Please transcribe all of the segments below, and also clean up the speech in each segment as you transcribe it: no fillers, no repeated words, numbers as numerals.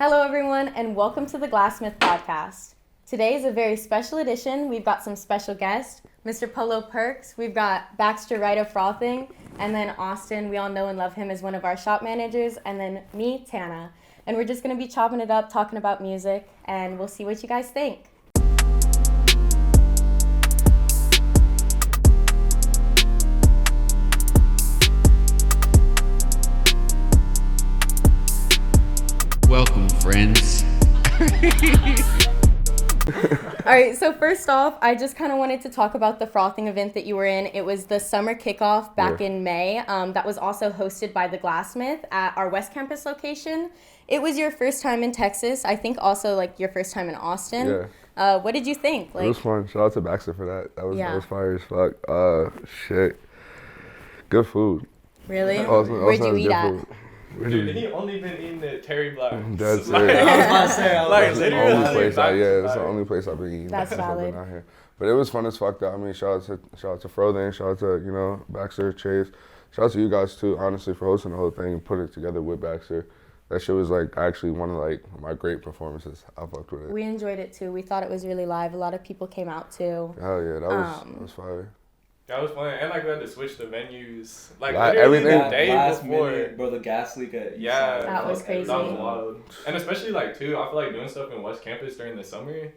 Hello everyone and welcome to the Glassmith podcast. Today is a very special edition. We've got some special guests, Mr. Polo Perks, we've got Baxter Right of Frothing, and then Austin, we all know and love him as one of our shop managers, and then me, Tana. And we're just going to be chopping it up, talking about music, and we'll see what you guys think. Welcome, friends. All right, so first off, I just kind of wanted to talk about the frothing event that you were in. It was the summer kickoff back in May. That was also hosted by the Glassmith at our West Campus location. It was your first time in Texas. I think also like your first time in Austin. Yeah. What did you think? It was fun. Shout out to Baxter for that. That was fire as fuck. Shit. Good food. Really? Where'd you eat at? Food. Dude, he only been eating the Terry Blacks. That's like, it. I was about to say, that's the only place it's the only place I've been eating. That's valid. I've been out here. But it was fun as fuck though. I mean, shout out to Frothing, shout out to, Baxter, Chavez. Shout out to you guys too, honestly, for hosting the whole thing and putting it together with Baxter. That shit was like actually one of my great performances. I fucked with it. We enjoyed it too. We thought it was really live. A lot of people came out too. Hell yeah, that was fire. That was fun, and we had to switch the venues. Everything. The day before. Bro, the gas leak at Yeah, that was crazy. That was wild. And especially too, I feel like doing stuff in West Campus during the summer.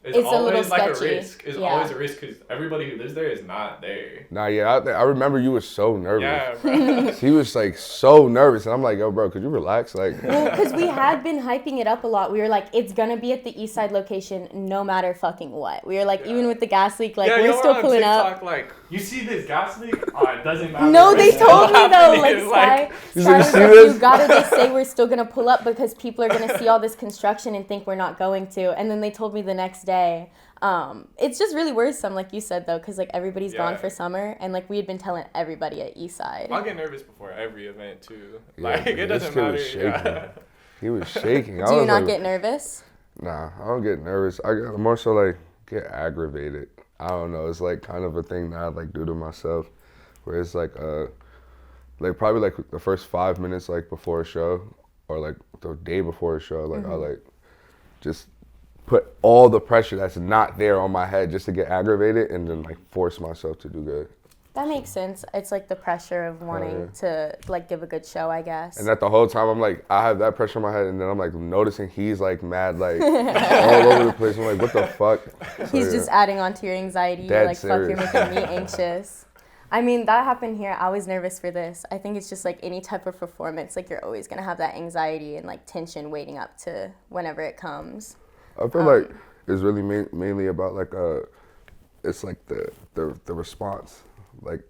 It's always a little like sketchy. a risk. It's always a risk because everybody who lives there is not there. Nah, yeah, I remember you were so nervous. Yeah, bro. He was so nervous, and I'm like, yo, bro, could you relax? Well, because we had been hyping it up a lot. We were like, it's gonna be at the East Side location, no matter fucking what. We were like, even with the gas leak, we're still pulling TikTok, up. You see this gas leak? Oh, it doesn't matter. No, they told me though, Sky was like, you got it. They say we're still gonna pull up because people are gonna see all this construction and think we're not going to. And then they told me the next day. It's just really worrisome, like you said, though, because everybody's gone for summer, and we had been telling everybody at Eastside. I'll get nervous before every event too. Yeah, it doesn't matter. Was shaking. He was shaking. Do you not get nervous? Nah, I don't get nervous. I more so get aggravated. I don't know. It's kind of a thing that I do to myself, where it's probably the first 5 minutes before a show, or the day before a show, I just put all the pressure that's not there on my head just to get aggravated and then force myself to do good. That makes sense. It's the pressure of wanting to give a good show, I guess. And that the whole time I'm I have that pressure in my head, and then I'm noticing he's mad all over the place. I'm like, what the fuck? So, he's just adding on to your anxiety. You're fuck, you're making me anxious. I mean, that happened here. I was nervous for this. I think it's just any type of performance, you're always gonna have that anxiety and tension waiting up to whenever it comes. I feel it's really mainly about it's the response.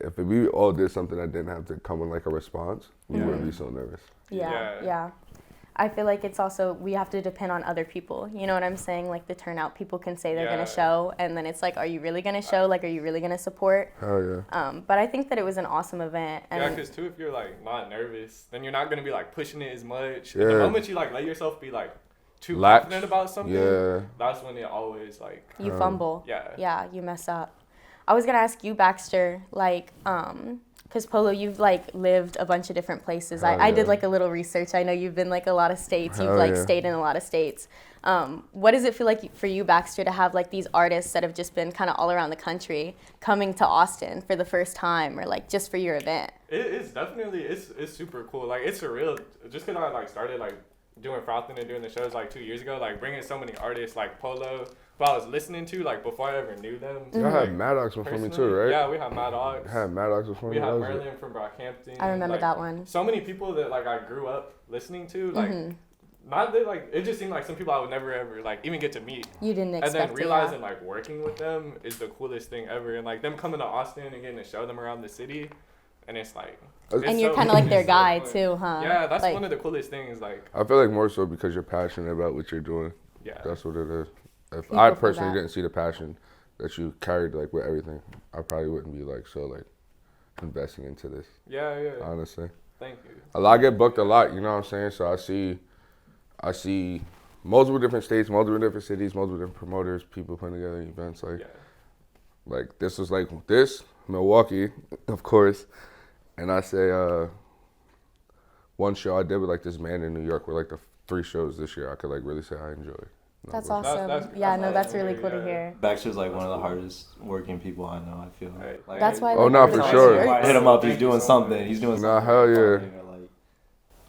If we all did something that didn't have to come with a response, we wouldn't be so nervous. Yeah. I feel it's also, we have to depend on other people. You know what I'm saying? The turnout, people can say they're gonna show, and then it's are you really gonna show? Are you really gonna support? Hell yeah. But I think that it was an awesome event. And because too, if you're not nervous, then you're not gonna be pushing it as much. Yeah. And the moment you let yourself be too confident about something, that's when it always you fumble. Yeah, you mess up. I was gonna ask you, Baxter, because Polo, you've lived a bunch of different places. I did a little research. I know you've been a lot of states. You've stayed in a lot of states. What does it feel like for you, Baxter, to have these artists that have just been kind of all around the country coming to Austin for the first time, or just for your event? It's definitely it's super cool. It's surreal. Just because I started doing frothing and doing the shows 2 years ago, bringing so many artists like Polo, who I was listening to before I ever knew them. Y'all had Maddox before me too, right? Yeah, we had Maddox. Before me. We had Merlin from Brockhampton. I remember that one. So many people that I grew up listening to, not that it just seemed some people I would never ever even get to meet. You didn't expect it. And then realizing working with them is the coolest thing ever, and them coming to Austin and getting to show them around the city, and it's and you're kind of their guy too, huh? Yeah, that's one of the coolest things. I feel more so because you're passionate about what you're doing. Yeah, that's what it is. If I personally didn't see the passion that you carried with everything, I probably wouldn't be investing into this. Yeah. Honestly. Thank you. I get booked a lot, you know what I'm saying? So I see multiple different states, multiple different cities, multiple different promoters, people putting together events this was this Milwaukee, of course. And I say one show I did with this man in New York where 3 shows this year I could like really say I enjoy. That's awesome. That's really cool to hear. Baxter's like one of the hardest working people I know. I feel like that's why. Oh no, for sure. Hit him up. He's doing something. He's doing something. Nah, hell yeah.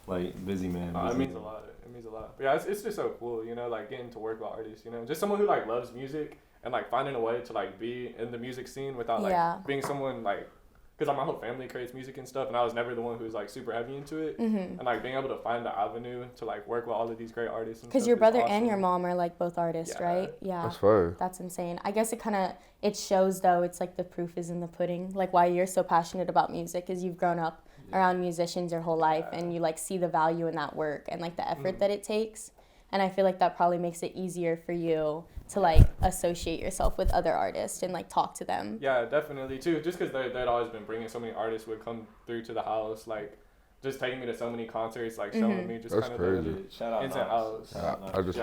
Like busy man. It means a lot. It means a lot. But yeah, it's just so cool, you know, like getting to work with artists, you know, just someone who like loves music and like finding a way to like be in the music scene without like being someone like, because like my whole family creates music and stuff, and I was never the one who was like super heavy into it, and like being able to find the avenue to like work with all of these great artists. Because your brother and your mom are like both artists, right? Yeah. That's fire. That's insane. I guess it shows though. It's like the proof is in the pudding. Like why you're so passionate about music is you've grown up around musicians your whole life, and you like see the value in that work and like the effort that it takes. And I feel like that probably makes it easier for you to like associate yourself with other artists and like talk to them. Yeah, definitely too. Just because they'd always been bringing so many artists would come through to the house, like just taking me to so many concerts, like showing me just kind of the ins and outs. I just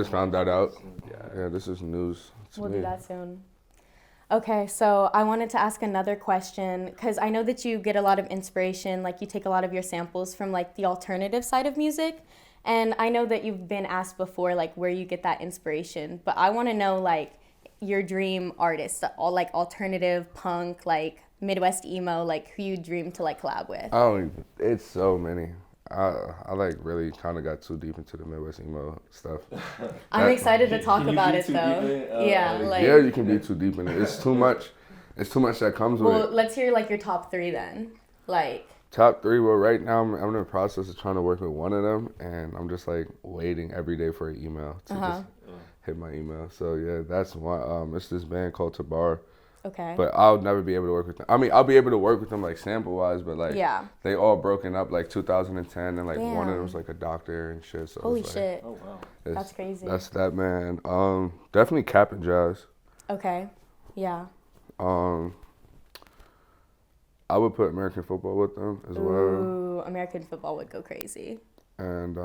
found that out. Yeah, this is news. We'll do that soon. Okay, so I wanted to ask another question because I know that you get a lot of inspiration, like you take a lot of your samples from like the alternative side of music. And I know that you've been asked before, like, where you get that inspiration. But I want to know, like, your dream artist, all like alternative, punk, like Midwest emo, like who you dream to like collab with. It's so many. I like really kind of got too deep into the Midwest emo stuff. I'm excited to talk about it though. Yeah, you can be too deep in it. It's too much. It's too much that comes with it. Well, let's hear like your top 3 then. Like. Top 3, well, right now I'm in the process of trying to work with one of them, and I'm just like waiting every day for an email to just hit my email. So yeah, that's one. It's this band called Tabar. Okay. But I'll never be able to work with them. I mean, I'll be able to work with them like sample wise, but like they all broken up like 2010, and like one of them was like a doctor and shit. So holy like, shit! Oh wow, that's crazy. That's that man. Definitely Cap and Jazz. Okay. Yeah. I would put American football with them as well. Ooh, American football would go crazy. And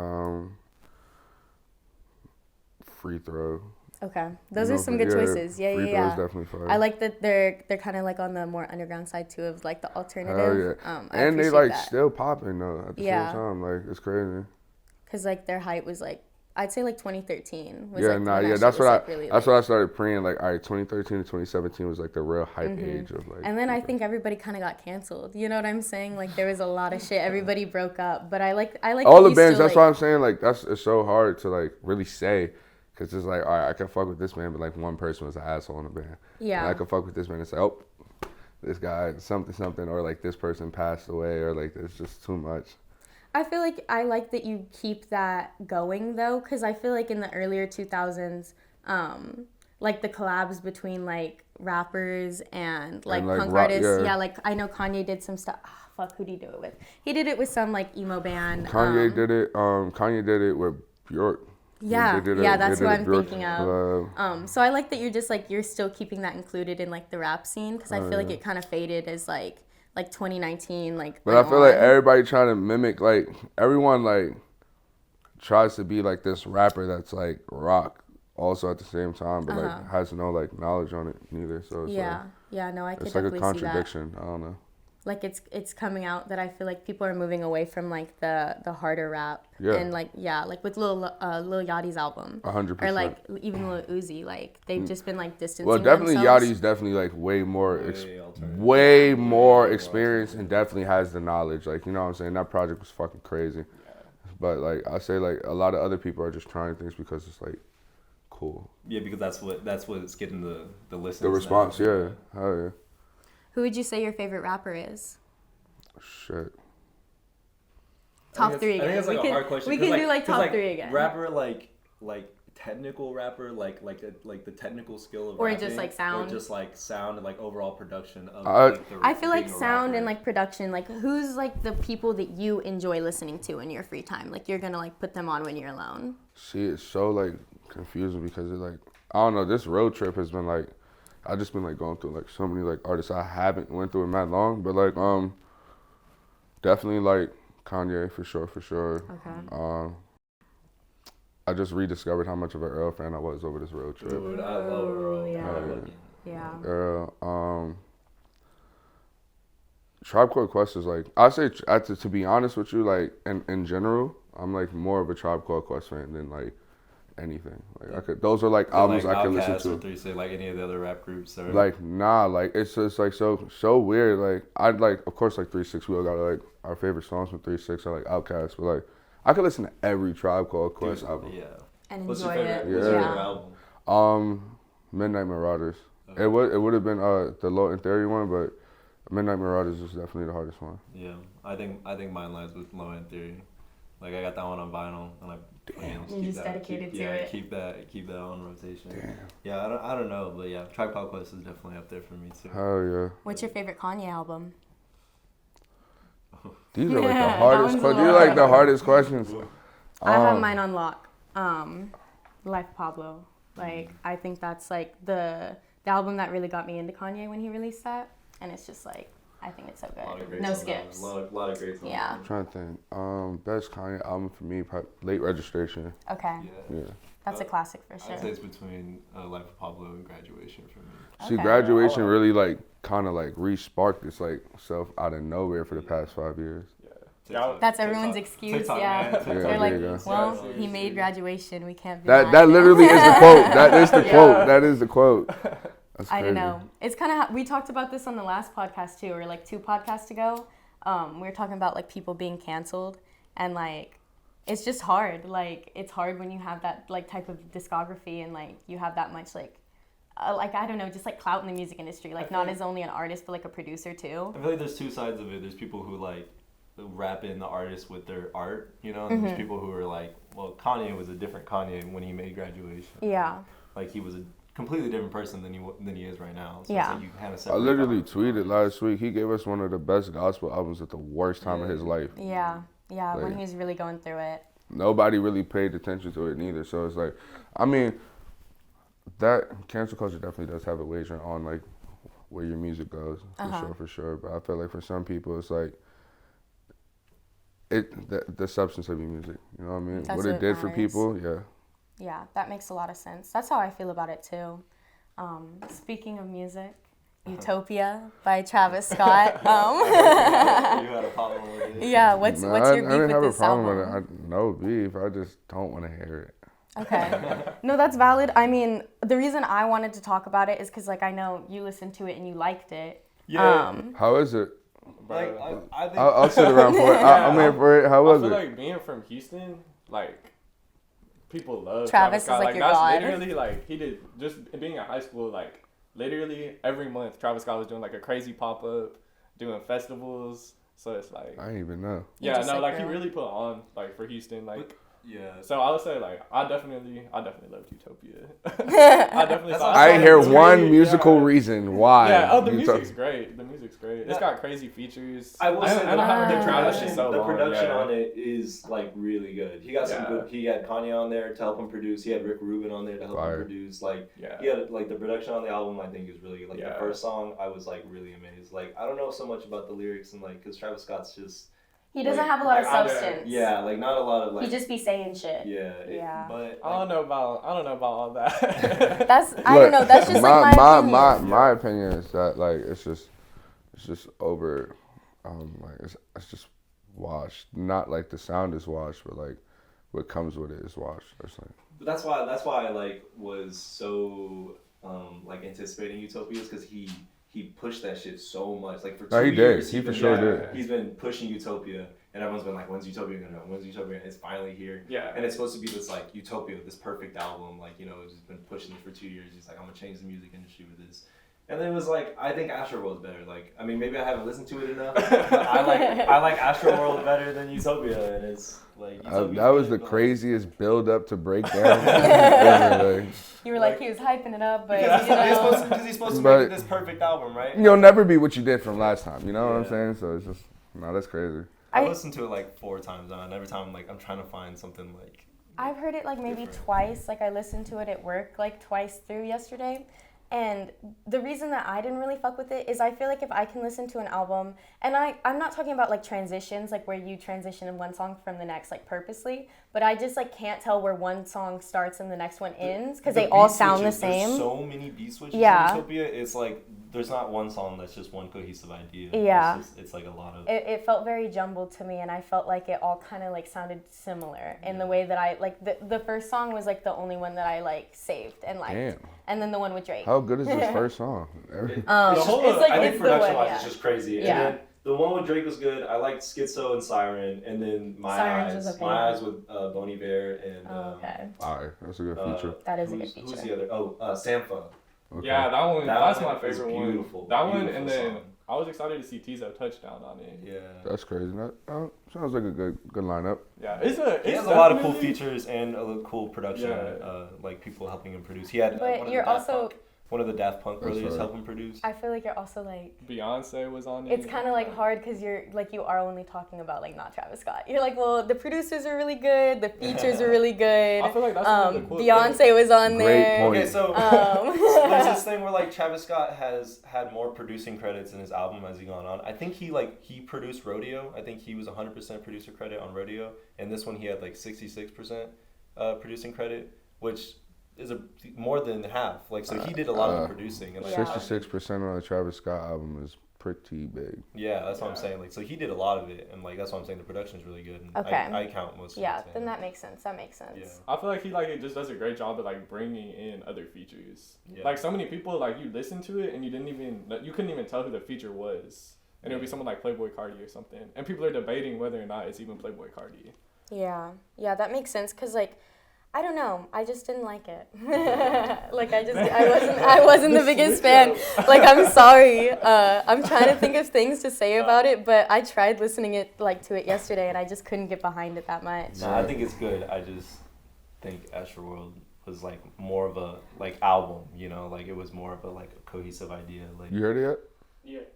Free Throw. Okay, those are some good choices. Yeah, Free Throw is definitely fun. I like that they're kind of like on the more underground side too of like the alternative. Hell yeah. And they like still popping though at the same time. Like it's crazy. Cause like their height was like I'd say like 2013 was that's what I started praying like all right 2013 to 2017 was like the real hype age of like. And then I think everybody kind of got canceled. You know what I'm saying? Like there was a lot of shit. Everybody broke up. But I like all the bands. That's why I'm saying like it's so hard to like really say. Cause it's like, all right, I can fuck with this man, but like one person was an asshole in the band. Yeah. And I can fuck with this man. It's like, oh, this guy something, or like this person passed away, or like it's just too much. I feel like I like that you keep that going though, cause I feel like in the earlier 2000s, like the collabs between like rappers and like punk artists. Yeah, like I know Kanye did some stuff. Fuck, who did he do it with? He did it with some like emo band. Kanye did it. Kanye did it with Bjork. Yeah, that's what I'm thinking of. So I like that you're just like you're still keeping that included in like the rap scene because I feel like it kind of faded as like 2019 like. But I feel like everybody trying to mimic like everyone like tries to be like this rapper that's like rock also at the same time, but like has no like knowledge on it neither. So it's I could definitely see that. It's like a contradiction. I don't know. Like it's coming out that I feel like people are moving away from like the harder rap and like with Lil Yachty's album 100% or like even Lil Uzi like they've just been like distancing definitely themselves. Yachty's definitely like way more experienced and definitely has the knowledge, like you know what I'm saying. That project was fucking crazy, but like I say like a lot of other people are just trying things because it's like cool. Yeah, because that's what's getting the listens, the response. Now. Yeah, hell yeah. Who would you say your favorite rapper is? Shit. Top 3 again. I think that's like a hard question. We can do like top 3 again. Rapper like technical rapper like the technical skill of rapping, just like sound. Or just like sound and like overall production of I feel like sound and like production, like who's like the people that you enjoy listening to in your free time? Like you're gonna like put them on when you're alone. See, it's so like confusing because it's like I don't know, this road trip has been like I just been like going through like so many like artists I haven't went through in that long, but like definitely like Kanye for sure. Okay. I just rediscovered how much of an Earl fan I was over this road trip. Dude, I love Earl. Yeah. Earl. Tribe Called Quest is like I say to be honest with you, like in general, I'm like more of a Tribe Called Quest fan than like anything. Like those are like albums I could listen to. Or 3 like any of the other rap groups. Or... Like nah, like it's just like so weird. Like I'd like of course like 3 6 we all got like our favorite songs from 3 6 are like Outkast, but like I could listen to every Tribe Called Quest album. Yeah. And What's enjoy your it. favorite, what's your favorite album? Midnight Marauders. It would have been the Low and Theory one, but Midnight Marauders is definitely the hardest one. Yeah, I think mine lies with Low End Theory. Like I got that one on vinyl, and you just dedicated to it. Keep that on rotation. Damn. Yeah, I don't know, but yeah, Tribe Called Quest is definitely up there for me too. Hell yeah. What's your favorite Kanye album? These are like the hardest. These are like the hardest questions. I have mine on lock. Life of Pablo. Like I think that's like the album that really got me into Kanye when he released that, and it's just like I think it's so good. No skips. A lot of great songs. Yeah. I'm trying to think. Best Kanye album for me, probably Late Registration. Okay. Yeah. That's a classic for sure. I'd say it's between Life of Pablo and Graduation for me. See, Graduation really like kind of like re-sparked this like stuff out of nowhere for the past 5 years. Yeah. That's everyone's excuse. Yeah. They're like, well, he made Graduation. We can't be That literally is the quote. That is the quote. That is the quote. That's crazy. I don't know. It's kind of, we talked about this on the last podcast too, or like 2 podcasts ago. We were talking about like people being canceled, and like it's just hard. Like it's hard when you have that like type of discography and like you have that much like I don't know, just like clout in the music industry. Like not as only an artist but like a producer too. I feel like there's 2 sides of it. There's people who like rap in the artist with their art, you know, and there's people who are like, well, Kanye was a different Kanye when he made Graduation. Yeah. Like he was a completely different person than he is right now. So yeah. It's like you kind of I literally tweeted last week. He gave us one of the best gospel albums at the worst time of his life. Yeah. Yeah. Like, when he was really going through it. Nobody really paid attention to it neither. So it's like, I mean, that cancel culture definitely does have a wager on like where your music goes for sure. But I feel like for some people, it's like the substance of your music. You know what I mean? That's what it did for matters. people, yeah. Yeah, that makes a lot of sense. That's how I feel about it too. Speaking of music, Utopia by Travis Scott. You had a problem with it. Yeah, what's your beef with this album? I didn't have a problem with it. No beef. I just don't want to hear it. Okay. No, that's valid. I mean, the reason I wanted to talk about it is because, like, I know you listened to it and you liked it. Yeah. How is it? Like, I think I'll sit around for it. I'm here for it. How was it? I feel like being from Houston, like, people love Travis Scott. is like your that's god. literally, like, he did, just being in high school, like, literally every month, Travis Scott was doing, like, a crazy pop-up, doing festivals. So it's like, I didn't even know. Yeah, no, like, he really put on, like, for Houston, like. Yeah. So I would say like I definitely loved Utopia. I definitely. I hear one musical reason why. Yeah. Oh, the music's great. The music's great. It's got crazy features. I will say the production on it is like really good. He got some good. He had Kanye on there to help him produce. He had Rick Rubin on there to help him produce. Like he had like the production on the album. I think is really good. Like the first song, I was like really amazed. Like I don't know so much about the lyrics and like because Travis Scott's just. He doesn't have a lot of substance. Yeah, like not a lot of like. He just be saying shit. Yeah. But like, I don't know about all that. I don't know. That's just like my opinion. My opinion is that like it's just over, like it's just washed. Not like the sound is washed, but like what comes with it is washed. But that's why I like was so like anticipating Utopias because he pushed that shit so much. Like for 2 years. He for sure did. He's been pushing Utopia. And everyone's been like, when's Utopia gonna come? When's Utopia? And it's finally here. Yeah. And it's supposed to be this like Utopia, this perfect album. Like, you know, he's been pushing it for 2 years. He's like, I'm gonna change the music industry with this. And then it was like, I think Astroworld's better. Like, I mean, maybe I haven't listened to it enough. But I like Astroworld better than Utopia. And it's like that was the craziest build up to breakdown. You were like, he was hyping it up, but because he's supposed to make this perfect album, right? You'll never be what you did from last time. You know what I'm saying? So it's just that's crazy. I listened to it like 4 times now, and every time like I'm trying to find something like. I've heard it like maybe twice. Like I listened to it at work like twice through yesterday. And the reason that I didn't really fuck with it is I feel like if I can listen to an album, and I'm not talking about like transitions, like where you transition in one song from the next, like purposely, but I just like can't tell where one song starts and the next one ends because they all sound the same. There's so many beat switches in Utopia. It's like there's not one song that's just one cohesive idea. Yeah. It's like a lot of... It felt very jumbled to me, and I felt like it all kind of like sounded similar in the way that I, like, the first song was like the only one that I like saved and liked. Damn. And then the one with Drake. How good is this first song? It's like, I think production-wise it's just crazy. Yeah. And then the one with Drake was good. I liked Schizo and Siren, and then My Eyes. Okay. My Eyes with Bon Iver and... okay. Alright, that's a good feature. That is a good feature. Who's the other? Sampha. Okay. Yeah, that one. That's my favorite beautiful, one. That beautiful one, and then song. I was excited to see Tizo touchdown on it. Yeah, that's crazy. That sounds like a good lineup. Yeah, he has a lot of cool features and a cool production. Yeah. Like people helping him produce. He had. But you're also. One of the Daft Punk brothers helping produce. I feel like you're also like... Beyonce was on it. It's kind of like hard because you're like, you are only talking about like not Travis Scott. You're like, well, the producers are really good. The features are really good. I feel like that's one of the cool Beyonce things. was on there. Great point. Okay, so there's this thing where like Travis Scott has had more producing credits in his album as he gone on. I think he produced Rodeo. I think he was 100% producer credit on Rodeo. And this one he had like 66% producing credit, which... is more than half. Like, so he did a lot of the producing. And like 66% on the Travis Scott album is pretty big. Yeah, that's what I'm saying. Like, so he did a lot of it, and like that's what I'm saying. The production is really good. And okay. I count most. Yeah, of it. then that makes sense. That makes sense. Yeah. I feel like he like it just does a great job of like bringing in other features. Yeah. Like so many people like you listen to it and you couldn't even tell who the feature was, and it would be someone like Playboi Carti or something, and people are debating whether or not it's even Playboi Carti. Yeah, that makes sense because like. I don't know. I just didn't like it. Like I wasn't the biggest fan. Like I'm sorry. I'm trying to think of things to say about it, but I tried listening to it yesterday, and I just couldn't get behind it that much. No, I think it's good. I just think Astroworld was like more of a like album, you know, like it was more of a like a cohesive idea. Like you heard it yet? Yeah.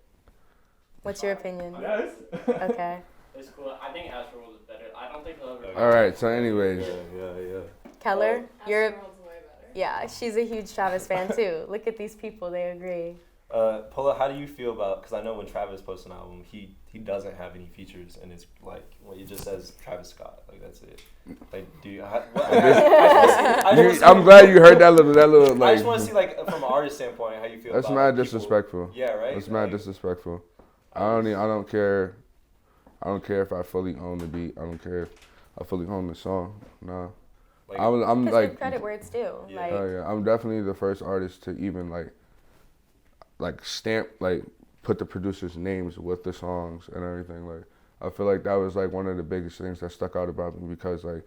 What's your opinion? Yes. Okay. It's cool. I think Astroworld is better. I don't think he'll ever. All right. So, anyways. Yeah. Keller, you're. Astroworld's way better. Yeah, she's a huge Travis fan too. Look at these people; they agree. Polo, how do you feel about? Because I know when Travis posts an album, he doesn't have any features, and it's like it just says Travis Scott. Like that's it. Like, do you? I'm glad you heard that little. Like, I just want to see like from an artist standpoint how you feel. That's about mad people. disrespectful. Yeah, right. That's mad disrespectful. I don't care. I don't care if I fully own the beat. I don't care if I fully own the song. Nah. Like, I'm like give credit where it's due. Yeah. Like, oh yeah, I'm definitely the first artist to even like stamp put the producers' names with the songs and everything. Like I feel like that was like one of the biggest things that stuck out about me because like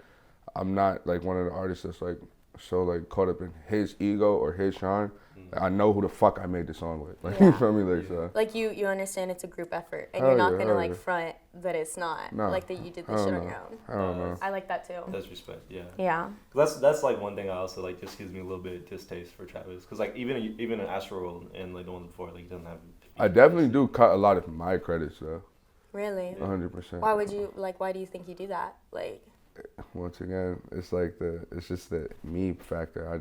I'm not like one of the artists that's like so like caught up in his ego or his shine. I know who the fuck I made the song with. Like you feel me? Like so. Like you understand it's a group effort, and you're not gonna like front that it's not. No, like that you did this shit on your own. I don't know. I like that too. That's respect. Yeah. Yeah. That's like one thing I also like. Just gives me a little bit of distaste for Chavez, because like even in Astroworld and like the ones before, like he doesn't have. I definitely do cut a lot of my credits though. Really? 100%. Why would you Why do you think you do that? Like. Once again, it's like it's just the me factor.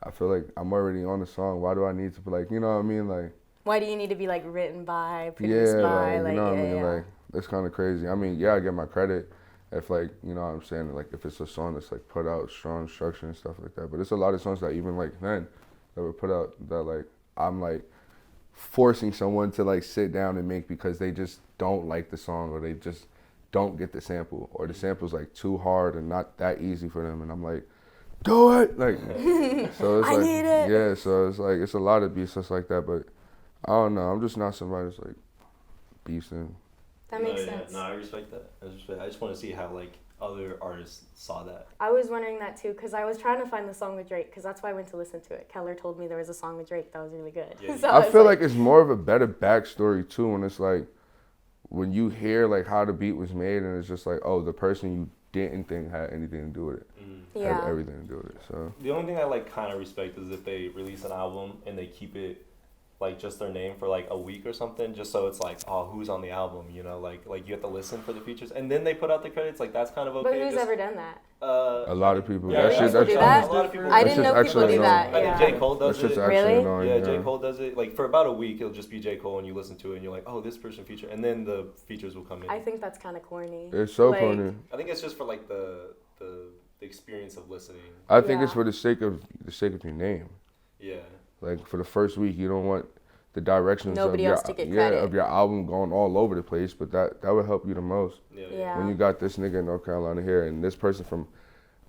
I feel like I'm already on the song. Why do I need to be like, you know what I mean? Like, why do you need to be like written by, produced by? Like, you know what I mean? Yeah. Like, that's kind of crazy. I mean, yeah, I get my credit if like, you know what I'm saying? Like, if it's a song that's like put out strong structure and stuff like that. But it's a lot of songs that even like then that were put out that like I'm like forcing someone to like sit down and make because they just don't like the song or they just don't get the sample or the sample's like too hard and not that easy for them. And I'm like, do it, like, so it's I like, need it. Yeah, so it's like, it's a lot of beefs just like that, but I don't know, I'm just not somebody that's like beefing. That makes sense. No, I respect that. I just want to see how like other artists saw that. I was wondering that too, because I was trying to find the song with Drake, because that's why I went to listen to it. Keller told me there was a song with Drake that was really good. Yeah. So I feel like it's more of a better backstory too, when it's like, when you hear like how the beat was made and it's just like, oh, the person you didn't think had anything to do with it. Had everything to do with it. So the only thing I like kind of respect is if they release an album and they keep it like just their name for like a week or something, just so it's like, oh, who's on the album, you know, like you have to listen for the features and then they put out the credits, like that's kind of okay. But who's ever done that? A lot of people. Yeah, A lot of people. I didn't know people do that. I think J. Cole does it. Really? Annoying, yeah, J. Cole does it. Like for about a week, it'll just be J. Cole, and you listen to it, and you're like, oh, this person feature, and then the features will come in. I think that's kind of corny. It's so corny. I think it's just for like the experience of listening. I think it's for the sake of your name. Yeah. Like for the first week, you don't want the directions Nobody else to get credit. of your album going all over the place, but that would help you the most. Yeah. When you got this nigga in North Carolina here and this person from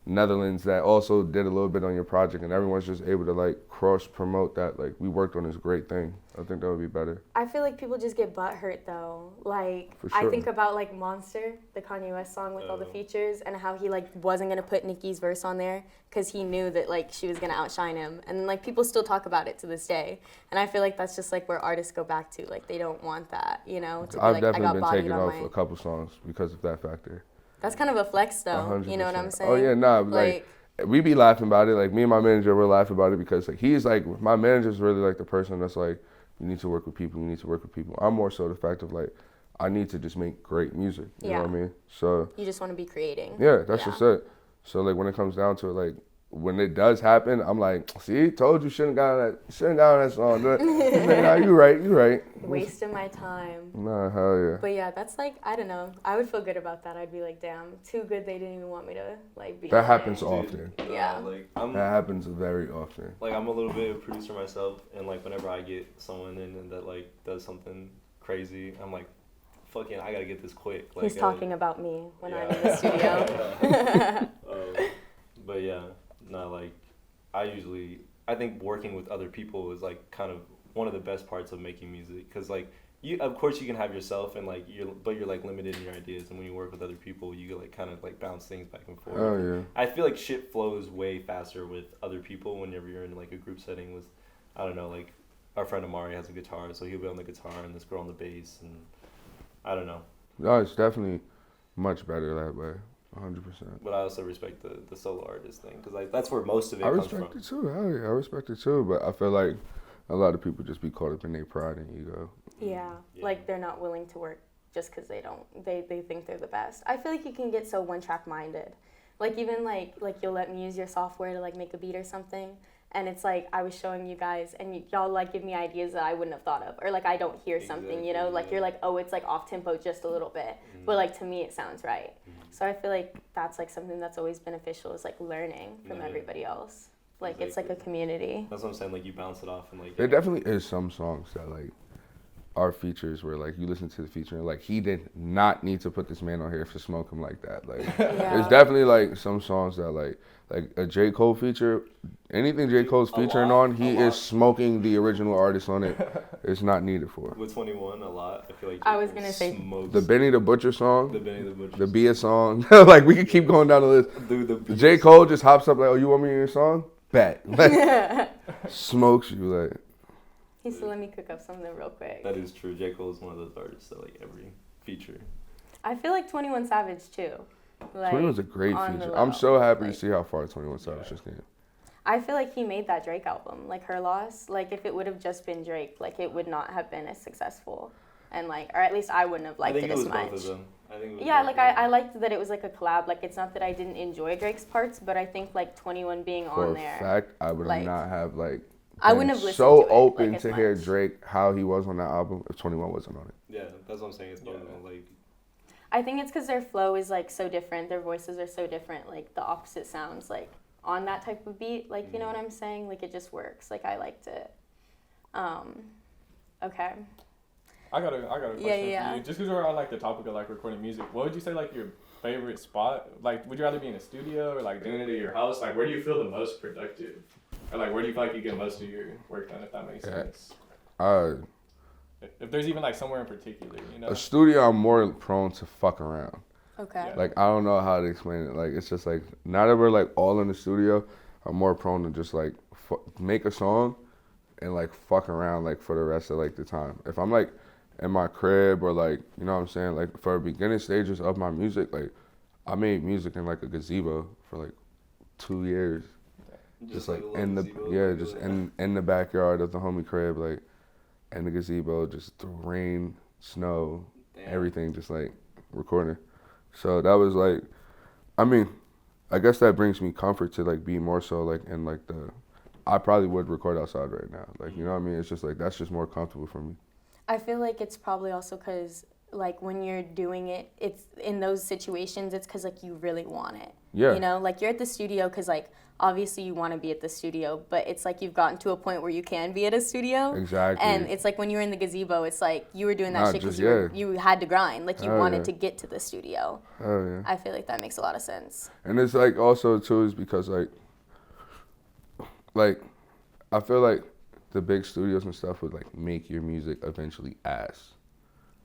Netherlands that also did a little bit on your project, and everyone's just able to like cross promote that, like, we worked on this great thing. I think that would be better. I feel like people just get butthurt though. Like, For sure. I think about like Monster, the Kanye West song with all the features, and how he like wasn't gonna put Nicki's verse on there because he knew that like she was gonna outshine him, and then like people still talk about it to this day. And I feel like that's just like where artists go back to, like they don't want that, you know. To be I've like, definitely been taken off a couple songs because of that factor. That's kind of a flex though. 100%. You know what I'm saying? Oh yeah, nah, like we be laughing about it. Like me and my manager, we're laughing about it because like he's like, my manager's really like the person that's like, you need to work with people. You need to work with people. I'm more so the fact of like, I need to just make great music. You know what I mean? So you just want to be creating. Yeah, that's just it. So like when it comes down to it, like when it does happen, I'm like, see, told you shouldn't got on that song. Like, nah, you right. Wasting my time. Nah, hell yeah. But yeah, that's like, I don't know. I would feel good about that. I'd be like, damn, too good they didn't even want me to like be. That happens often. Yeah. Like that happens very often. Like I'm a little bit of a producer myself, and like whenever I get someone in and that like does something crazy, I'm like, fucking, I gotta get this quick. Like, he's talking about me when I'm in the studio. But yeah, no, like I think working with other people is like kind of one of the best parts of making music, because like of course you can have yourself and like you're like limited in your ideas, and when you work with other people you can like kind of like bounce things back and forth. Oh yeah. I feel like shit flows way faster with other people whenever you're in like a group setting with, I don't know, like our friend Amari has a guitar, so he'll be on the guitar and this girl on the bass, and I don't know. No, it's definitely much better that way. 100%. But I also respect the solo artist thing, because like that's where most of it comes from. I respect it too. Hell yeah, I respect it too. But I feel like a lot of people just be caught up in their pride and ego. Yeah, like they're not willing to work just because they think they're the best. I feel like you can get so one-track minded. Like even like you'll let me use your software to like make a beat or something, and it's like I was showing you guys and y'all like give me ideas that I wouldn't have thought of, or like I don't hear something, you know, like you're like, oh, it's like off tempo just a little bit, but like to me it sounds right. So I feel like that's like something that's always beneficial, is like learning from everybody else. Like it's like a community. That's what I'm saying. Like you bounce it off and like. There definitely is some songs that like are features where like you listen to the feature and like he did not need to put this man on here to smoke him like that. Like there's definitely like some songs that like a J. Cole feature, anything J. Cole's featuring on, he is smoking the original artist on it. It's not needed for. With 21 a lot, I feel like I was gonna say the Benny the Butcher song, the Bia song. Like we could keep going down the list. Dude, J. Cole just hops up like, oh, you want me in your song? Bet. Like, smokes you like. He said, let me cook up something real quick. That is true. J. Cole is one of those artists that like every feature. I feel like 21 Savage too. Like, 21's a great feature. I'm so happy to see how far 21 Savage just came. I feel like he made that Drake album, like Her Loss. Like if it would have just been Drake, like it would not have been as successful, and like, or at least I wouldn't have liked it as much. I think it was both of them. Yeah, like I liked that it was like a collab. Like it's not that I didn't enjoy Drake's parts, but I think like 21 being on there. For a fact, I would have not have like. I wouldn't have listened so to it, open like, to hear Drake how he was on that album if 21 wasn't on it. Yeah, that's what I'm saying. It's both of them. Like. I think it's because their flow is like so different. Their voices are so different. Like the opposite sounds like on that type of beat. Like you know what I'm saying? Like it just works. Like I liked it. Okay. I got a question for you. Just because we're on like the topic of like recording music, what would you say like your favorite spot? Like, would you rather be in a studio or like doing it at your house? Like, where do you feel the most productive? Or like, where do you feel like you get most of your work done? If that makes sense. If there's even like somewhere in particular, you know. A studio, I'm more prone to fuck around. Okay. Yeah. Like I don't know how to explain it. Like it's just like now that we're like all in the studio, I'm more prone to just like make a song and like fuck around like for the rest of like the time. If I'm like in my crib or like, you know what I'm saying, like for beginning stages of my music, like I made music in like a gazebo for like 2 years. Just like in the just in the backyard of the homie crib, like in the gazebo, just through rain, snow, everything, just like recording. So that was like, I mean, I guess that brings me comfort to like be more so like in like I probably would record outside right now. Like, you know what I mean? It's just like, that's just more comfortable for me. I feel like it's probably also because like when you're doing it, it's in those situations, it's because like you really want it. Yeah. You know, like you're at the studio because like obviously you want to be at the studio, but it's like you've gotten to a point where you can be at a studio. Exactly. And it's like when you were in the gazebo, it's like you were doing that shit because you had to grind. Like you wanted to get to the studio. Oh yeah. I feel like that makes a lot of sense. And it's like also too is because like I feel like the big studios and stuff would like make your music eventually ass.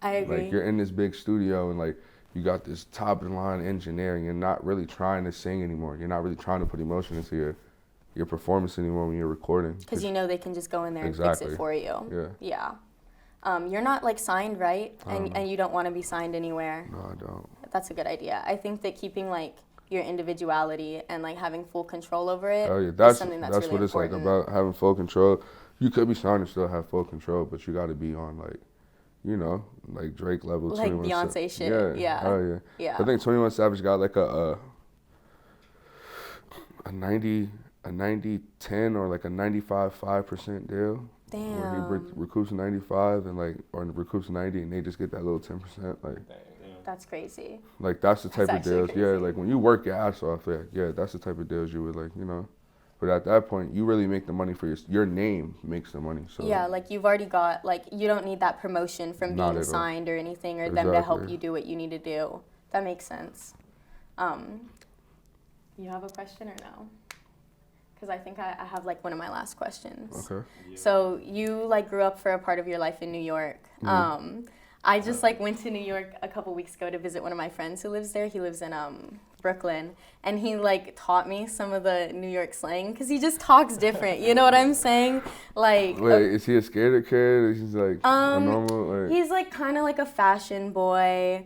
I agree. Like you're in this big studio and like you got this top of the line engineering. You're not really trying to sing anymore. You're not really trying to put emotion into your performance anymore when you're recording. Because you know they can just go in there and fix it for you. Yeah. You're not like signed, right? And you don't want to be signed anywhere. No, I don't. That's a good idea. I think that keeping like your individuality and like having full control over it is something that's really what it's important. like about having full control. You could be signed and still have full control, but you got to be on like, you know, like Drake level. Like Beyonce shit. Yeah. Oh yeah. I think 21 Savage got like a 90-10 or like a 95-5% deal. Damn. Where he recoups 95 and like, or recoups 90 and they just get that little 10%. Like, that's crazy. Like that's the type of deals. Crazy. Yeah, like when you work your ass off, yeah, that's the type of deals you would like, you know. But at that point, you really make the money for your name makes the money. So yeah, like you've already got, like you don't need that promotion from being signed or anything or them to help you do what you need to do. That makes sense. You have a question or no? Because I think I have like one of my last questions. Okay. So you like grew up for a part of your life in New York. Mm-hmm. I just like went to New York a couple weeks ago to visit one of my friends who lives there. He lives in Brooklyn, and he like taught me some of the New York slang because he just talks different. You know what I'm saying? Like, wait, is he a skater kid? He's like a normal. Like... He's like kind of like a fashion boy.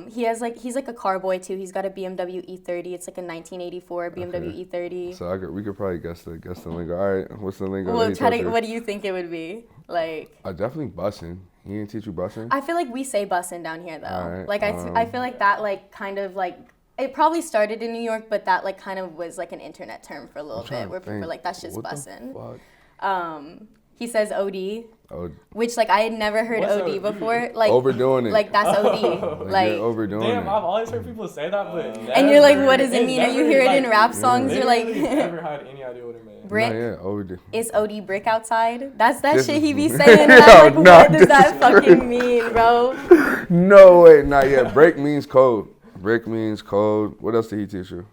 He's like a car boy too. He's got a BMW E30. It's like a 1984 BMW E30. So we could probably guess the lingo. All right, what's the lingo? Well, what do you think it would be? Like, definitely bussin'. He didn't teach you bussin'? I feel like we say bussin' down here though. Right, like I feel like that like kind of like it probably started in New York, but that like kind of was like an internet term for a little bit where people were like that's just bussin'. He says OD, which like I had never heard OD before. Like overdoing it. Like that's OD. like you're overdoing it. Damn, I've always heard people say that, but and you're like, what does it mean? Or you hear it in rap songs. You're like, never had any idea what it meant. Brick. OD. Is OD brick outside? That's that shit he be saying. And I'm like, what does that fucking mean, bro? No way, not yet. Brick means code. Brick means code. What else did he teach you?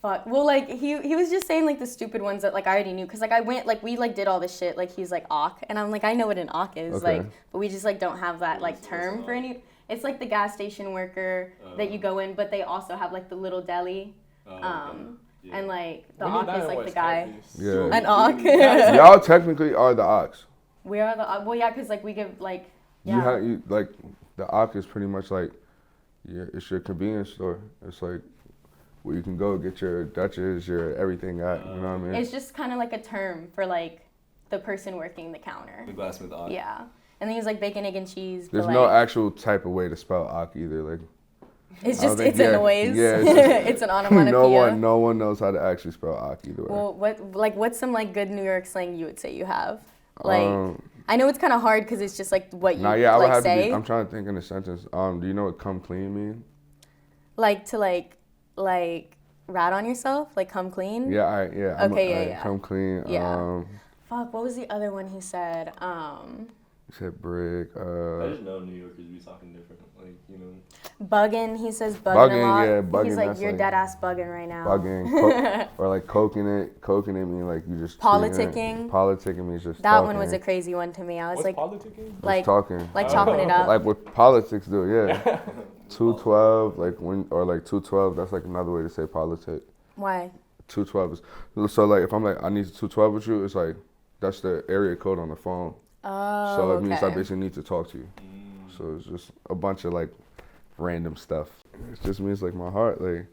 Fuck. Well, like, he was just saying, like, the stupid ones that, like, I already knew. Because, like, I went, like, we, like, did all this shit. Like, he's like, awk. And I'm like, I know what an awk is. Okay. Like, but we just, like, don't have that, like, term for any. It's, like, the gas station worker that you go in. But they also have, like, the little deli. Yeah. And, like, the awk is, like, the guy. Yeah. An awk. Y'all technically are the ox. We are the awk. Well, yeah, because, like, we give, like, You like, the awk is pretty much, like, it's your convenience store. It's, like, where you can go get your Dutchess, your everything at, you know what I mean? It's just kind of like a term for like the person working the counter. The Glassmith ock. Yeah. And then he's like bacon, egg, and cheese. There's but, no like, actual type of way to spell ock either. Like, it's just, it's a noise. Yeah, it's an onomatopoeia. No one knows how to actually spell ock either way. Well, what's some like good New York slang you would say you have? Like, I know it's kind of hard because it's just like what you I would have say. to be, I'm trying to think in a sentence. Do you know what come clean mean? Like to like rat on yourself, like come clean. Yeah, yeah. Come clean. Yeah. Fuck. What was the other one he said? He said brick. I just know New Yorkers be talking different, like you know. Bugging. He says bugging a lot. Yeah, bugging. He's like, you're dead ass bugging right now. Bugging, or like coking it. Coking it mean like you just politicking. Politicking means just. That talking. one was a crazy one to me. I was What's like, politicking? like talking, like chopping it up. Like what politics do, yeah. 212, like when, or like 212. That's like another way to say politic. Why? 212 is so like if I'm like I need 212 with you, it's like that's the area code on the phone. Oh, so it means I okay. basically need to talk to you. So it's just a bunch of like random stuff. It just means like my heart. Like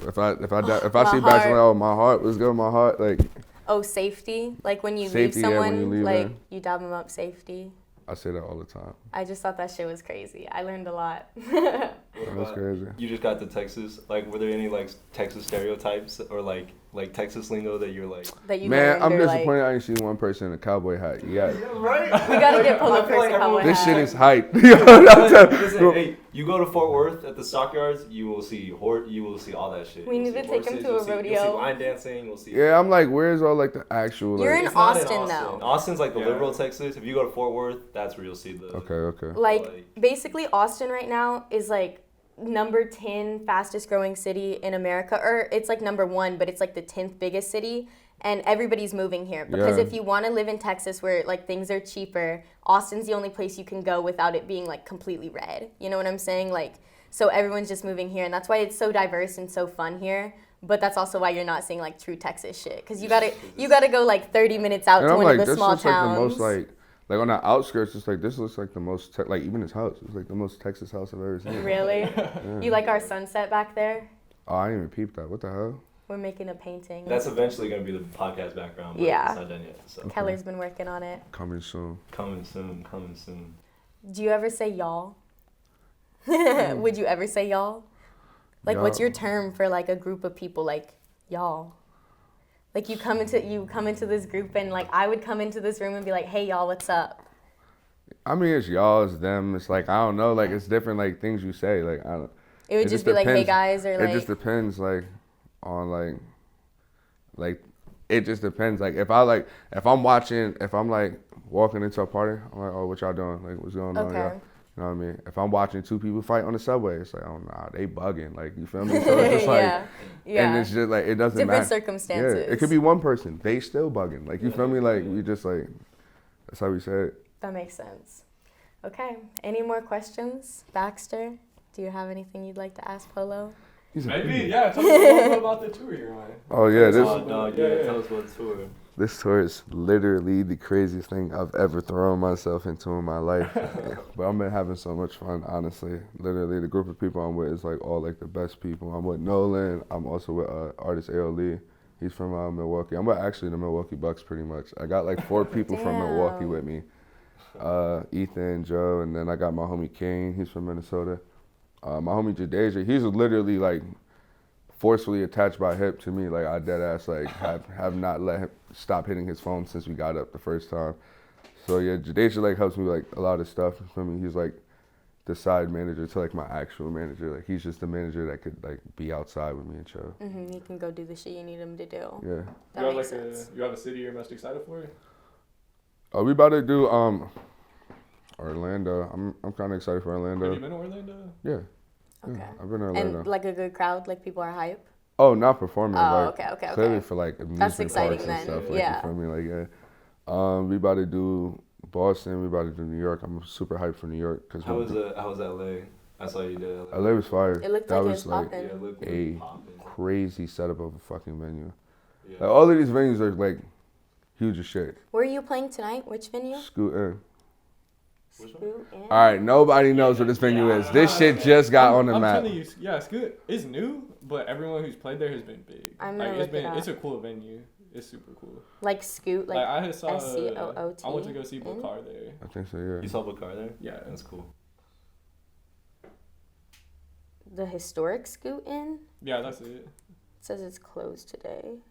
if I see back like oh my heart was good, my heart like. Oh, safety. Like when you safety, leave someone, when you leave like them. you dab them up. Safety. I say that all the time. I just thought that shit was crazy. I learned a lot. What That's crazy. You just got to Texas. Like, were there any like Texas stereotypes or like Texas lingo that you're like? That you Man, learned I'm or, disappointed I ain't seen one person in a cowboy hat. Yeah. Right? We gotta get Polo for a cowboy hat. This shit is hype. Listen, hey, you go to Fort Worth at the stockyards, you will see all that shit. We need to take him to a rodeo. You'll see line dancing. You'll see. Yeah, I'm like, where's all like the actual? Like, You're in Austin though. Austin's like the liberal Texas. If you go to Fort Worth, that's where you'll see the. Okay. Like basically, Austin right now is like number 10 fastest growing city in America, or it's like number 1, but it's like the 10th biggest city. And everybody's moving here because if you want to live in Texas where like things are cheaper, Austin's the only place you can go without it being like completely red. You know what I'm saying? Like, so everyone's just moving here, and that's why it's so diverse and so fun here. But that's also why you're not seeing like true Texas shit, because you gotta go like 30 minutes out to one of the small towns. Like the most like on the outskirts, it's like this looks like the most like even his house. It's like the most Texas house I've ever seen. Really? Yeah. You like our sunset back there? Oh, I didn't even peep that. What the hell? We're making a painting. That's eventually going to be the podcast background. But yeah. It's not done yet. So. Keller's been working on it. Coming soon. Coming soon. Do you ever say y'all? Would you ever say y'all? Like, what's your term for like a group of people? Like, y'all. Like you come into this group, and like I would come into this room and be like, hey y'all, what's up? I mean, it's y'all, it's them. It's like, I don't know, like it's different like things you say. Like I don't. It would just be like, hey guys, or like. It just depends like on like it just depends. Like if I'm like walking into a party, I'm like, oh, what y'all doing? Like what's going on? Okay. Yeah. You know what I mean? If I'm watching two people fight on the subway, it's like, oh nah, they bugging. Like you feel me? So it's just like, yeah. And it's just like it doesn't matter. Different circumstances. Yeah, it could be one person. They still bugging. Like you feel me? Like we just like that's how we say it. That makes sense. Okay. Any more questions, Baxter? Do you have anything you'd like to ask Polo? Maybe, yeah. Tell me a little bit about the tour you're on. Oh yeah, tell us about the tour. This tour is literally the craziest thing I've ever thrown myself into in my life. But I've been having so much fun, honestly. Literally, the group of people I'm with is like all like the best people. I'm with Nolan. I'm also with artist A.O.Lee. He's from Milwaukee. I'm with actually the Milwaukee Bucks pretty much. I got like 4 people from Milwaukee with me. Ethan, Joe, and then I got my homie Kane. He's from Minnesota. My homie Jadeja, he's literally like forcefully attached by hip to me. Like I dead ass like have not let him stop hitting his phone since we got up the first time. So yeah, Jadeja like helps me like a lot of stuff. For me, he's like the side manager to like my actual manager. Like he's just the manager that could like be outside with me and chill. Mm-hmm. He can go do the shit you need him to do. Yeah. That makes sense. You have a city you're most excited for? Oh, we about to do Orlando. I'm kind of excited for Orlando. Have you been to Orlando? Yeah. Okay. Yeah, I've been to Orlando. And like a good crowd, like people are hype? Oh, not performing. Oh, like, okay. Clearly for like amusement exciting parks then. and stuff. Like, yeah. You feel me? Like, yeah. We about to do Boston. We about to do New York. I'm super hyped for New York. How was LA? I saw you did LA. LA was fire. It looked that like was it was popping. a crazy setup of a fucking venue. Yeah. Like all of these venues are like huge as shit. Where are you playing tonight? Which venue? Scoot in. Scoot in. All right, nobody knows what this venue is. This shit just got on the map. I'm telling you, yeah, Scoot is new, but everyone who's played there has been big. It's a cool venue. It's super cool. Like Scoot, like I saw SCOOT. I went to go see Bakar there. I think so, yeah. You saw Bakar there? Yeah, that's cool. The historic Scoot Inn? Yeah, that's it. It says it's closed today.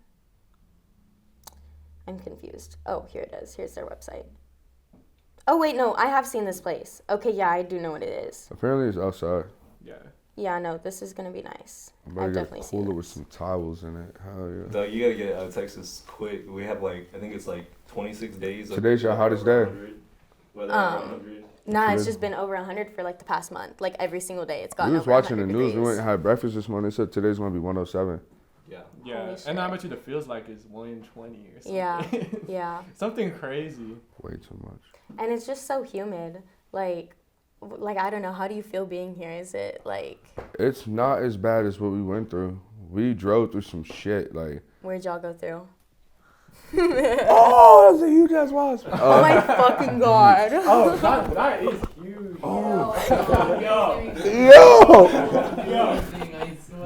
I'm confused. Oh, here it is. Here's their website. Oh, wait, no. I have seen this place. Okay, yeah, I do know what it is. Apparently it's outside. Yeah. Yeah, no, this is going to be nice. I've definitely seen it. Cooler with some towels in it. Hell yeah. Doug, you got to get out of Texas quick. We have I think it's 26 days. Today's your hottest day. Nah, it's just been over 100 for the past month. Like every single day it's gotten over 100 degrees. We was watching the news. We went and had breakfast this morning. They said today's going to be 107. Yeah, and I bet you the feels like it's 120 or something. Yeah. Something crazy. Way too much. And it's just so humid. Like I don't know. How do you feel being here? Is it like? It's not as bad as what we went through. We drove through some shit. Like. Where'd y'all go through? Oh, that's a huge ass wasp. Oh my fucking god. Oh, that is huge. Oh.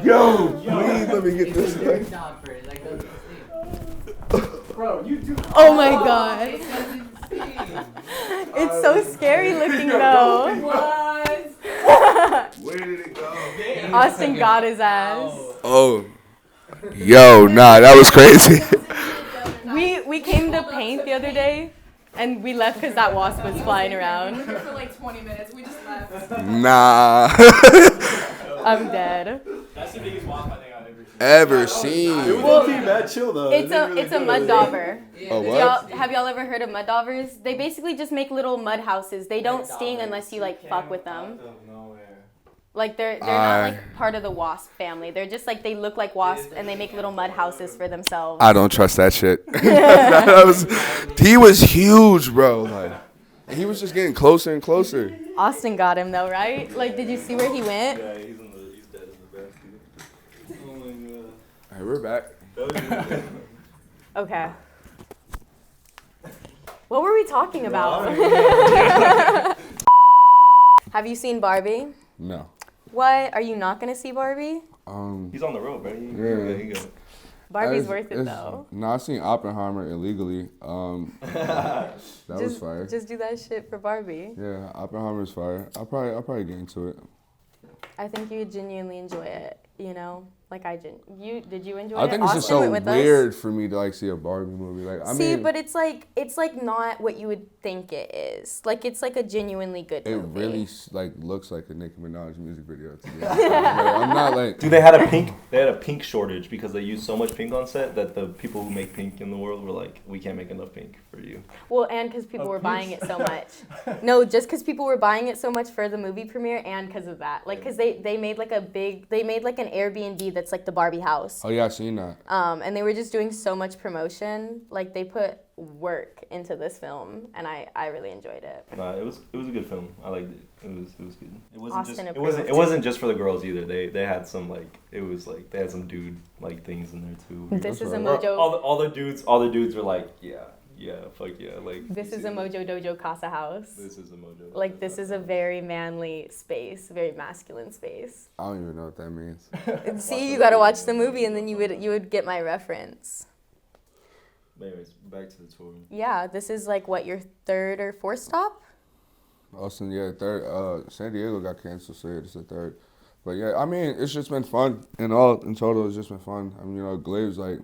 Yo, please let me get this thing. Bro, you do. Oh my god. It's so scary looking though. What? Where did it go? Austin got his ass. Oh. Yo, nah, that was crazy. We came to paint the other day, and we left because that wasp was flying around. For like 20 minutes, we just left. Nah. I'm dead. That's the biggest wasp I think I've ever seen. Ever seen. It was mad chill though. It's a mud dauber. Oh, what? Have y'all ever heard of mud daubers? They basically just make little mud houses. They don't sting unless you like fuck with them. Like they're not like part of the wasp family. They're just like they look like wasps and they make little mud houses for themselves. I don't trust that shit. He was huge, bro. Like, he was just getting closer and closer. Austin got him though, right? Like, did you see where he went? Yeah, he's dead in the basket. Oh my god. Hey, we're back. Okay. What were we talking about? Have you seen Barbie? No. What? Are you not gonna see Barbie? He's on the road, bro. Yeah. He got Barbie's worth it though. No, I seen Oppenheimer illegally. That was fire. Just do that shit for Barbie. Yeah, Oppenheimer's fire. I'll probably get into it. I think you would genuinely enjoy it. You know, like did you enjoy it? I think it's just so weird for me to like see a Barbie movie. Like, I mean, but it's like not what you would think it is. Like it's like a genuinely good movie. It really like looks like a Nicki Minaj music video to me. Like, I'm not like. Dude, they had a pink shortage because they used so much pink on set that the people who make pink in the world were like, we can't make enough pink for you. Well, and because people were buying it so much. No, just because people were buying it so much for the movie premiere and because of that. Like, because they made like an Airbnb that's like the Barbie house. Oh yeah, I seen that. And they were just doing so much promotion. Like they put work into this film, and I really enjoyed it. Nah, it was a good film. I liked it. It was good. It wasn't just for the girls either. They had some they had some dude like things in there too. This is a Or Mojo. all the dudes were like, yeah, fuck yeah, like. This is a Mojo Dojo Casa house. This is a Mojo. Like this is a very manly space, very masculine space. I don't even know what that means. See, you gotta watch the movie, and then you would get my reference. Anyways, back to the tour. Yeah, this is like what, your third or fourth stop? Austin, yeah, third. San Diego got canceled, so yeah, this is the third. But yeah, I mean, it's just been fun. In total, it's just been fun. I mean, Glave's like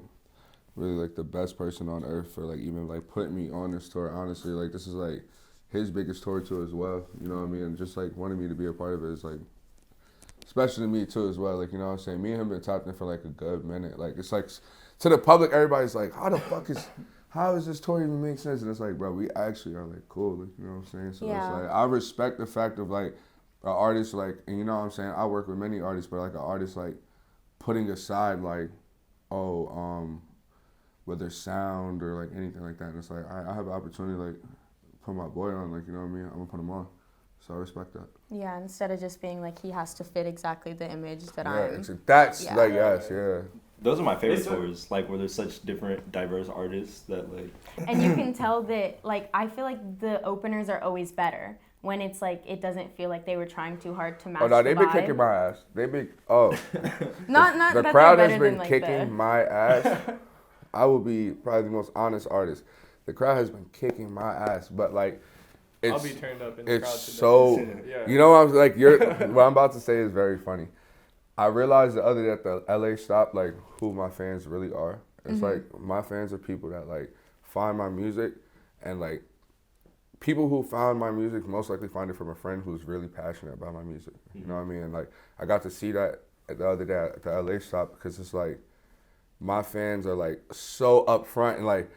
really like the best person on earth for like even like putting me on this tour. Honestly, like this is like his biggest tour too as well. You know what I mean? And just like wanting me to be a part of it is like special to me too as well. Like, you know what I'm saying? Me and him been tapped in for like a good minute. Like it's like to the public, everybody's like, how is this tour even make sense? And it's like, bro, we actually are like cool. Like, you know what I'm saying? So yeah. It's like I respect the fact of like an artist like, and you know what I'm saying? I work with many artists, but like an artist like putting aside like, whether sound or like anything like that. And it's like I have an opportunity to like put my boy on, like, you know what I mean? I'm gonna put him on. So I respect that. Yeah, instead of just being like he has to fit exactly the image that Yeah. Those are my favorite tours, like where there's such different, diverse artists that like. And you can tell that, like, I feel like the openers are always better when it's like it doesn't feel like they were trying too hard to match. Oh no, they've been kicking my ass. not the that crowd they're has better been than, kicking like, my ass. I will be probably the most honest artist. The crowd has been kicking my ass, but like. I'll be turned up in the crowd today. It's so, yeah. You know what I'm like. What I'm about to say is very funny. I realized the other day at the LA stop, like who my fans really are. It's like my fans are people that like find my music, and like people who found my music most likely find it from a friend who's really passionate about my music. You know what I mean? And like I got to see that the other day at the LA stop because it's like my fans are like so upfront and like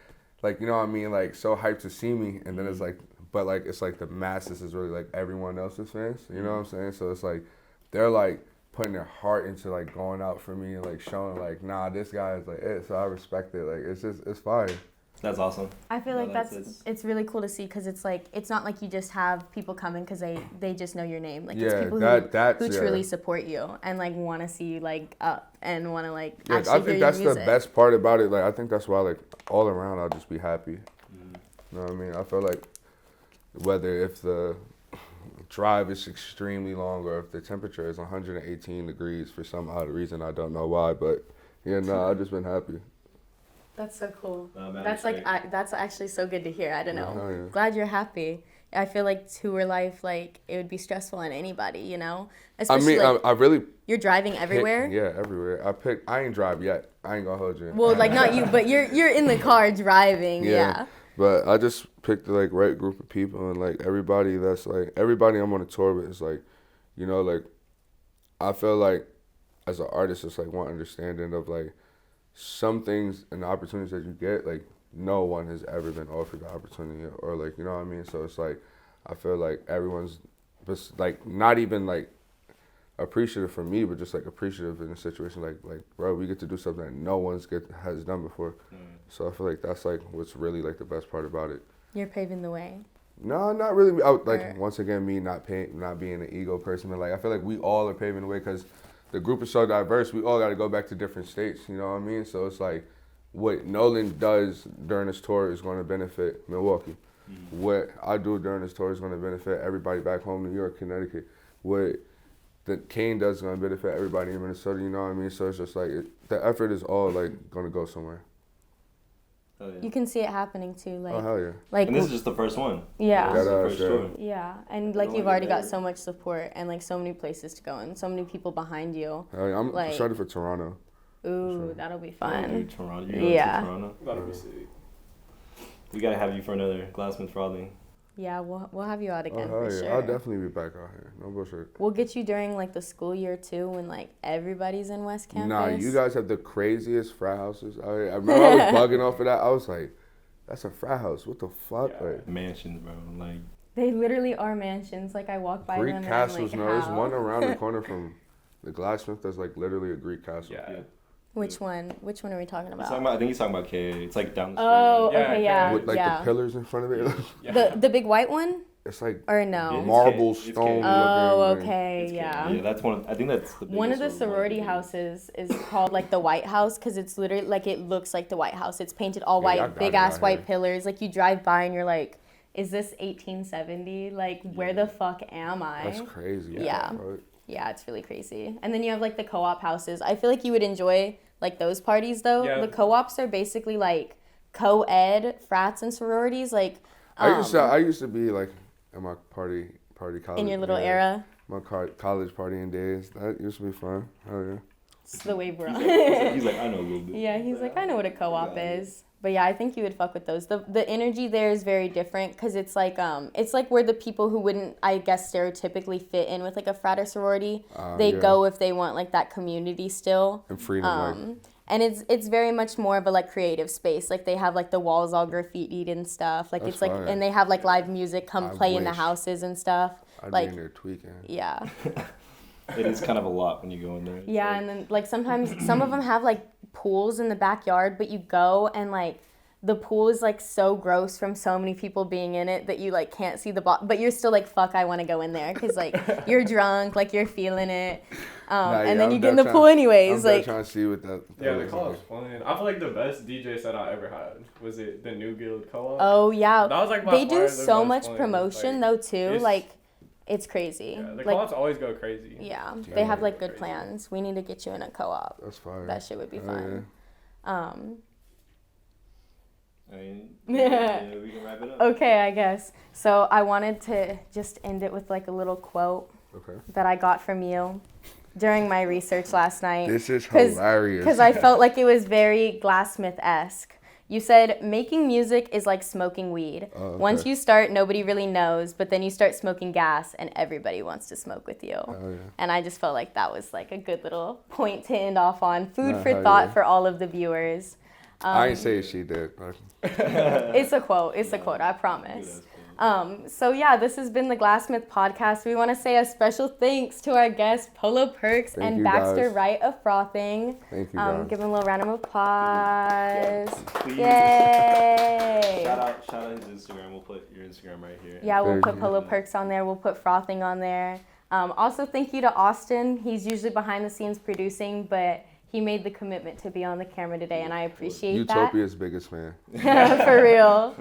you know what I mean, like so hyped to see me, and then it's like. But, like, it's like the masses is really, like, everyone else's fans. You know what I'm saying? So it's like they're, like, putting their heart into, like, going out for me and, like, showing, like, nah, this guy is, like, it. So I respect it. Like, it's fire. That's awesome. I feel like it's really cool to see because it's, like, it's not like you just have people coming because they just know your name. Like, it's people who truly support you and, like, want to see you, like, up and want to, like, actually hear your music. I think that's the best part about it. Like, I think that's why, like, all around I'll just be happy. You know what I mean? I feel like whether if the drive is extremely long or if the temperature is 118 degrees for some odd reason, I don't know why, but yeah, no, I've just been happy. That's so cool. Man, that's like that's actually so good to hear. I don't know. Yeah. Glad you're happy. I feel like tour life, like, it would be stressful on anybody, you know? Especially, I really... You're driving everywhere? Yeah, everywhere. I ain't drive yet. I ain't gonna hold you. Well, like, not you, but you're in the car driving, yeah. But I just picked the, like, right group of people, and, like, everybody I'm on a tour with is, like, you know, like, I feel like as an artist, it's, like, one understanding of, like, some things and the opportunities that you get, like, no one has ever been offered the opportunity, or, like, you know what I mean? So it's, like, I feel like everyone's just, like, not even, like, appreciative for me, but just, like, appreciative in a situation like, bro, we get to do something that no one's has done before. So I feel like that's, like, what's really, like, the best part about it. You're paving the way. No, not really. Once again, me not being an ego person, but, like, I feel like we all are paving the way because the group is so diverse. We all got to go back to different states, you know what I mean? So it's, like, what Nolan does during this tour is going to benefit Milwaukee. What I do during this tour is going to benefit everybody back home in New York, Connecticut. What the Kane does is going to benefit everybody in Minnesota, you know what I mean? So it's just like, the effort is all, like, going to go somewhere. Oh, yeah. You can see it happening too, like. Oh, hell yeah. Like, and this is just the first one. Yeah. This is the first tour. Yeah, and, like, you've already got so much support and, like, so many places to go and so many people behind you. Hell yeah. I'm like, excited for Toronto. Ooh, that'll be fun. Toronto. You're going to Toronto? That'll be sick. We got to have you for another Glassmith Frothing. Yeah, we'll have you out again for yeah. sure. I'll definitely be back out here. No bullshit. We'll get you during, like, the school year too, when, like, everybody's in West Campus. Nah, you guys have the craziest frat houses. I remember I was bugging off of that. I was like, that's a frat house. What the fuck? Yeah. Like, Mansions, bro. Like, they literally are mansions. Like, I walk by Greek them castles. and I'm like, There's how? one around the corner from the Glassmith that's, like, literally a Greek castle. Yeah. Which one? Which one are we talking about? I think he's talking about KA. It's, like, down the street. Oh, Yeah, okay, yeah. With, like, yeah. the pillars in front of it. The big white one? It's like Or no? marble It's stone. Oh, looking, okay, It's yeah. Yeah, that's one. I think that's the One of the biggest one, sorority like, houses is called, like, the White House because it's literally, like, it looks like the White House. It's painted all Yeah, y'all white, got big it ass out white here. pillars. Like, you drive by and you're like, is this 1870? Like, where the fuck am I? That's crazy. Yeah. Right? Yeah, it's really crazy. And then you have, like, the co-op houses. I feel like you would enjoy, like, those parties, though. Yeah. The co-ops are basically, like, co-ed frats and sororities. Like, I used to be, like, in my party college. in your little era. My college partying days. That used to be fun. Oh, yeah. It's the wave we're on. He's like, I know a little bit. Yeah, he's like, I know what a co-op is. But yeah, I think you would fuck with those. The energy there is very different because it's like where the people who wouldn't, I guess, stereotypically fit in with, like, a frat or sorority, they go if they want, like, that community still. And freedom. And it's very much more of a, like, creative space. Like, they have, like, the walls all graffitied and stuff. Like, That's it's like, fire. and they have, like, live music come I play in the wish. houses and stuff. I'd like, be in there tweaking. yeah. It is kind of a lot when you go in there. It's Yeah, like, and then, like, sometimes some of them have, like, pools in the backyard, but you go and, like, the pool is, like, so gross from so many people being in it that you, like, can't see the bottom. But you're still like, fuck, I want to go in there because, like, you're drunk, like, you're feeling it. And then you get in the pool anyways. I'm like, trying to see what that. Yeah, the co-op's fun. I feel like the best DJ set I ever had was it the New Guild co-op. oh, yeah. That was, like, by they far do the so best much one. promotion, Like, though, too. it's- Like, it's crazy. Yeah, the like, co-ops always go crazy. yeah, Yeah. they have, like, good Crazy. plans. We need to get you in a co-op. That's fire. That shit would be Oh, fun. I mean, yeah, we can wrap it up. Okay, I guess. So I wanted to just end it with, like, a little quote Okay. that I got from you during my research last night. This is hilarious. Because I felt like it was very Glassmith-esque. You said, making music is like smoking weed. Oh, okay. Once you start, nobody really knows, but then you start smoking gas and everybody wants to smoke with you. Oh, yeah. And I just felt like that was, like, a good little point to end off on. Food Nah, for hell thought yeah. for all of the viewers. I ain't say she did. It's a quote. It's a quote. I promise. So yeah, this has been the Glassmith podcast. We want to say a special thanks to our guests, Polo Perks Thank and you, Baxter guys. Wright of Frothing. Thank you, guys. Give them a little round of applause. Please. Yay! Shout out his Instagram. We'll put your Instagram right here. Yeah, we'll Thank put you. Polo Perks on there. We'll put Frothing on there. Also, thank you to Austin. He's usually behind the scenes producing, but he made the commitment to be on the camera today, and I appreciate that. Utopia's biggest fan. For real.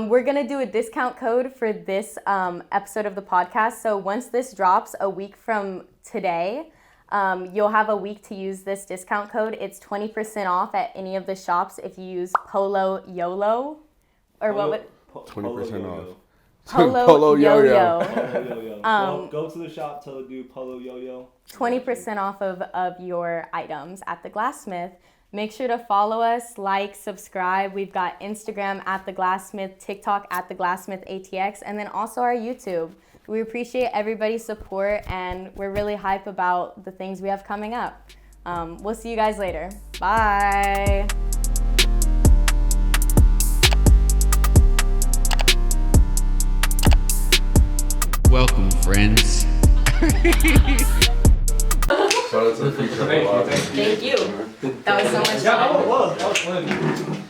We're going to do a discount code for this episode of the podcast. So once this drops a week from today, you'll have a week to use this discount code. It's 20% off at any of the shops if you use Polo YOLO. Or what would... 20% off. Polo Yo-Yo. Polo Yo-Yo. Go to the shop, tell the dude Polo Yo-Yo. 20% off of your items at the Glassmith. Make sure to follow us, like, subscribe. We've got Instagram at the Glassmith, TikTok at the Glassmith ATX, and then also our YouTube. We appreciate everybody's support, and we're really hype about the things we have coming up. We'll see you guys later. Bye. Welcome, friends. Shout out to the feature. Thank you. That was so much fun. Yeah, that was fun.